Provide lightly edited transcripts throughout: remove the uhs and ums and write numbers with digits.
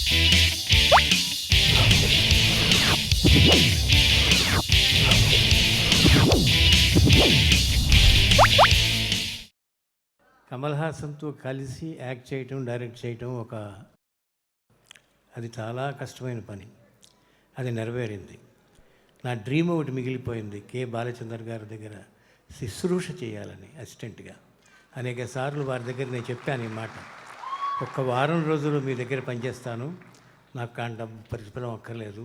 కమల్ హాసన్తో కలిసి యాక్ట్ చేయటం, డైరెక్ట్ చేయటం అది చాలా కష్టమైన పని. అది నెరవేరింది. నా డ్రీమ్ ఒకటి మిగిలిపోయింది, కె బాలచందర్ గారి దగ్గర శుశ్రూష చేయాలని అసిస్టెంట్గా. అనేక సార్లు వారి దగ్గర నేను చెప్పాను ఈ మాట, ఒక్క వారం రోజులు మీ దగ్గర పనిచేస్తాను, నాకు డబ్బు ప్రతిఫలం అక్కర్లేదు,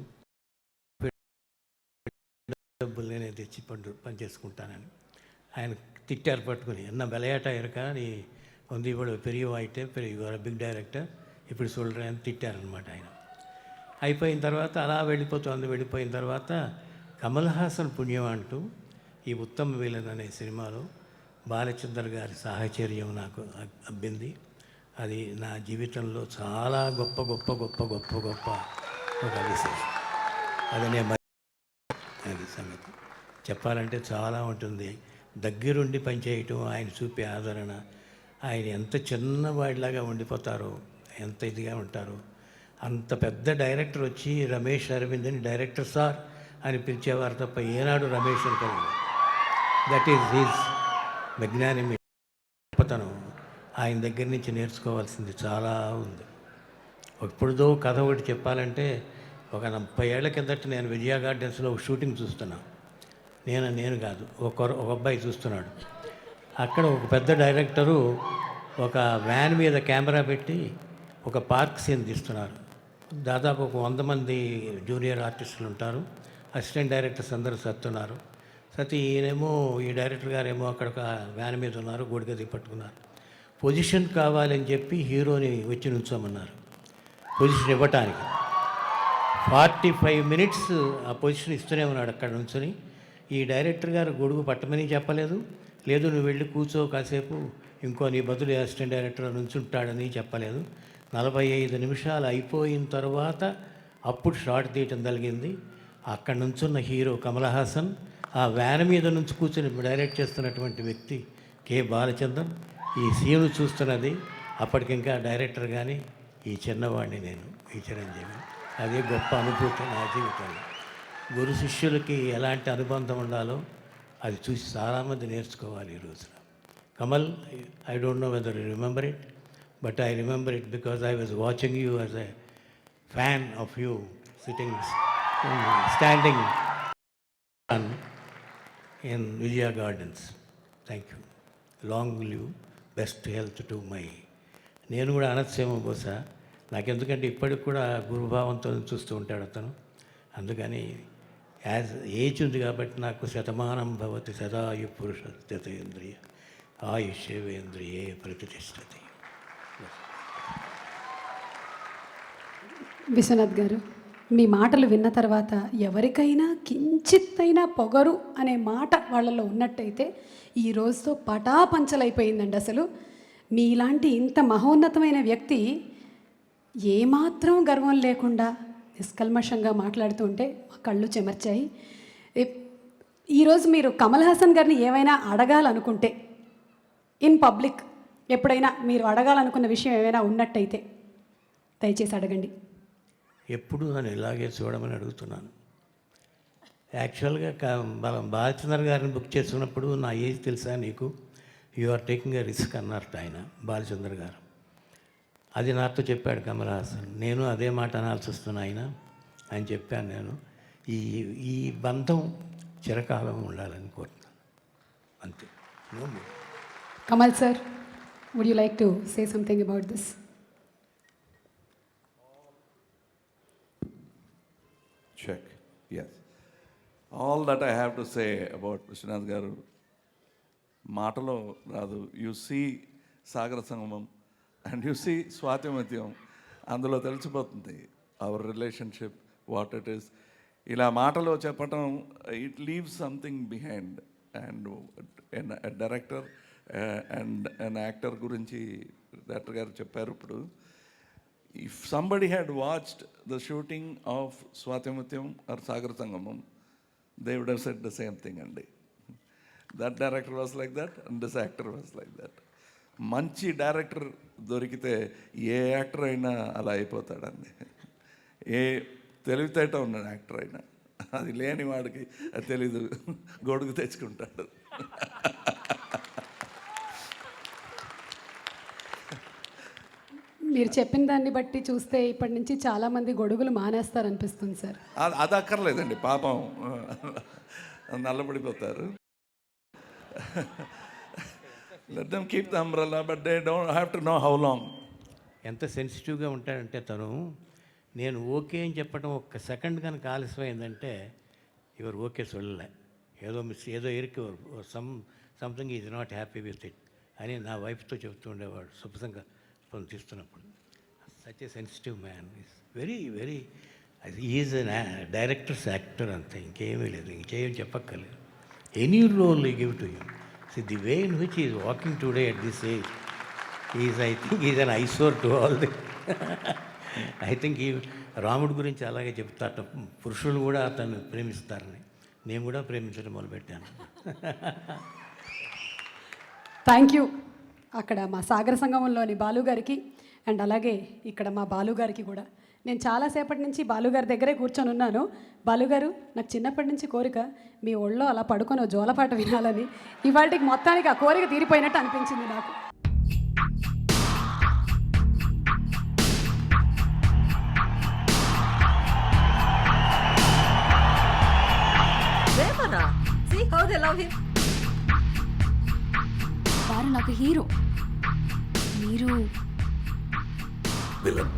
డబ్బులు నేనే తెచ్చి పని చేసుకుంటానని. ఆయన திட்டார் పట్టుకుని, என்ன விளையாட்டா இருக்கா நீ வந்து இவ்வளோ பெரியவாயிட்டே, பெரிய బిగ్ డైరెక్టర్, ఇప్పుడు చూడరని తిట్టారనమాట ఆయన. అయిపోయిన తర్వాత అలా వెళ్ళిపోయిన తర్వాత కమల్ హాసన్ పుణ్యం అంటూ ఈ ఉత్తమ విలన్ అనే సినిమాలో బాలచందర్ గారి సాహచర్యం నాకు అబ్బింది. అది నా జీవితంలో చాలా గొప్ప గొప్ప గొప్ప గొప్ప గొప్ప ఒక విశేషం. అది సంగతి చెప్పాలంటే చాలా ఉంటుంది. దగ్గరుండి పనిచేయటం, ఆయన చూపే ఆదరణ, ఆయన ఎంత చిన్నవాడిలాగా ఉండిపోతారో, ఎంత ఇదిగా ఉంటారో. అంత పెద్ద డైరెక్టర్ వచ్చి రమేష్ అరవింద్ని డైరెక్టర్ సార్ అని పిలిచేవారు తప్ప ఏనాడు రమేష్ అని పిలవలేదు. దట్ ఈజ్ హిజ్ మెగ్నానిమీ, గొప్పతనం. ఆయన దగ్గర నుంచి నేర్చుకోవాల్సింది చాలా ఉంది. ఎప్పుడుదో కథ ఒకటి చెప్పాలంటే, ఒక 30 ఏళ్ల కిందట నేను విజయ గార్డెన్స్లో షూటింగ్ చూస్తున్నాను. నేను కాదు, ఒక అబ్బాయి చూస్తున్నాడు. అక్కడ ఒక పెద్ద డైరెక్టరు ఒక వ్యాన్ మీద కెమెరా పెట్టి ఒక పార్క్ సీన్ తీస్తున్నారు. దాదాపు ఒక 100 మంది జూనియర్ ఆర్టిస్టులు ఉంటారు. అసిస్టెంట్ డైరెక్టర్స్ అందరూ సత్తున్నారు. ఈయనేమో, ఈ డైరెక్టర్ గారేమో అక్కడ ఒక వ్యాన్ మీద ఉన్నారు, గొడిగది పట్టుకున్నారు. పొజిషన్ కావాలని చెప్పి హీరోని వచ్చి నుంచోమన్నారు పొజిషన్ ఇవ్వటానికి. 45 మినిట్స్ ఆ పొజిషన్ ఇస్తూనే ఉన్నాడు అక్కడ నుంచొని. ఈ డైరెక్టర్ గారు గొడుగు పట్టమని చెప్పలేదు, లేదు నువ్వు వెళ్ళి కూర్చో కాసేపు, ఇంకో నీ బదులు అసిస్టెంట్ డైరెక్టర్ నుంచుంటాడని చెప్పలేదు. 45 నిమిషాలు అయిపోయిన తర్వాత అప్పుడు షాట్ తీయటం జరిగింది. అక్కడ నుంచున్న హీరో కమల్ హాసన్, ఆ వ్యాన్ మీద నుంచి కూర్చొని డైరెక్ట్ చేస్తున్నటువంటి వ్యక్తి కె బాలచందర్. ఈ సీను చూస్తున్నది అప్పటికింకా డైరెక్టర్ కానీ ఈ చిన్నవాడిని నేను, ఈ చిరంజీవి. అదే గొప్ప అనుభూతి నా జీవితంలో. గురు శిష్యులకి ఎలాంటి అనుబంధం ఉండాలో అది చూసి చాలామంది నేర్చుకోవాలి ఈ రోజున. Kamal, I don't know whether you remember it, but I remember it because I was watching you as a fan of you, standing in Vijaya gardens. Thank you. Long live, best health to my. నేను కూడా అనొచ్చేమో బహుశా, నాకెందుకంటే ఇప్పటికి కూడా గురుభావంతో చూస్తూ ఉంటాడు అతను. అందుకని age ఉంది కాబట్టి నాకు శతమానం భవతి సదాయు పురుష స్థితేంద్రియ ఆయుష్యేంద్రియే ప్రతిష్టతి. విశ్వనాథ్ గారు, మీ మాటలు విన్న తర్వాత ఎవరికైనా కించిత్తైనా పొగరు అనే మాట వాళ్ళలో ఉన్నట్టయితే ఈ రోజుతో పటాపంచలైపోయిందండి. అసలు మీలాంటి ఇంత మహోన్నతమైన వ్యక్తి ఏమాత్రం గర్వం లేకుండా నిష్కల్మషంగా మాట్లాడుతూ ఉంటే మా కళ్ళు చెమర్చాయి. ఈరోజు మీరు కమల్ హాసన్ గారిని ఏమైనా అడగాలనుకుంటే ఇన్ పబ్లిక్, ఎప్పుడైనా మీరు అడగాలనుకున్న విషయం ఏమైనా ఉన్నట్టయితే దయచేసి అడగండి. ఎప్పుడు నన్ను ఇలాగే చూడమని అడుగుతున్నాను. యాక్చువల్గా బాలచందర్ గారిని బుక్ చేసుకున్నప్పుడు నా ఏజ్ తెలుసా నీకు, you are taking a risk అన్నారు ఆయన, బాలచందర్ గారు. అది నాతో చెప్పాడు కమల్ హాసన్. నేను అదే మాట అనాల్సి వస్తున్నా ఆయన చెప్పాను. నేను ఈ బంధం చిరకాలం ఉండాలని కోరుతున్నాను, అంతే. Kamal sir, would you like to say something about this? Check. Yes. All that I have to say about Vishwanath garu మాటలో రాదు. యు సీ సాగర సంగమం అండ్ యు సీ స్వాతిమత్యం, అందులో తెలిసిపోతుంది our relationship what it is. ఇలా మాటలో చెప్పటం, it leaves something behind. And director and an actor గురించి director గారు చెప్పారు. ఇప్పుడు if somebody had watched the shooting of Swatimutyam or Sagar Sangamam, they would have said the same thing. And that director was like that and this actor was like that. మంచి director దొరికితే ఏ actor అయినా అలా అయిపోతాడండి. ఏ తెలివితేట ఉన్నాడు actor అయినా, అది లేని వాడికి అది తెలీదు, గొడుగు తెచ్చుకుంటాడు. మీరు చెప్పిన దాన్ని బట్టి చూస్తే ఇప్పటి నుంచి చాలామంది గొడుగులు మానేస్తారనిపిస్తుంది సార్. అది అక్కర్లేదండి, పాపం నల్లబడిపోతారు. Let them keep the umbrella, but they don't have to know how long. ఎంత సెన్సిటివ్గా ఉంటాడంటే తను, నేను ఓకే అని చెప్పడం ఒక్క సెకండ్ కనుక ఆలస్యమైందంటే ఇవర్ ఓకే సొల్లే, ఏదో ఇరికి something is not happy with it అని నా వైఫ్తో చెప్తూ ఉండేవాడు శుభ్రంగా తీస్తున్నప్పుడు. Such a sensitive man, is very very, is director's actor అంతే, ఇంకేమీ లేదు, ఇంకేం చెప్పక్కర్లేదు. Any role you give to you. See the way in which is walking today at this age is, I think is an eyesore to all the. I think ఈ రాముడి గురించి అలాగే చెప్తాట, పురుషులు కూడా అతన్ని ప్రేమిస్తారని. నేను కూడా ప్రేమించడం మొదలుపెట్టాను. Thank you. అక్కడ మా సాగర సంగమంలోని బాలుగారికి అండ్ అలాగే ఇక్కడ మా బాలుగారికి కూడా. నేను చాలాసేపటి నుంచి బాలుగారి దగ్గరే కూర్చొని ఉన్నాను. బాలుగారు, నాకు చిన్నప్పటి నుంచి కోరిక మీ ఒళ్ళో అలా పడుకొని జోలపాట వినాలని. ఇవాళకి మొత్తానికి ఆ కోరిక తీరిపోయినట్టు అనిపించింది నాకు. See how they love him. వారు నాకు హీరో, మీరు విలన్.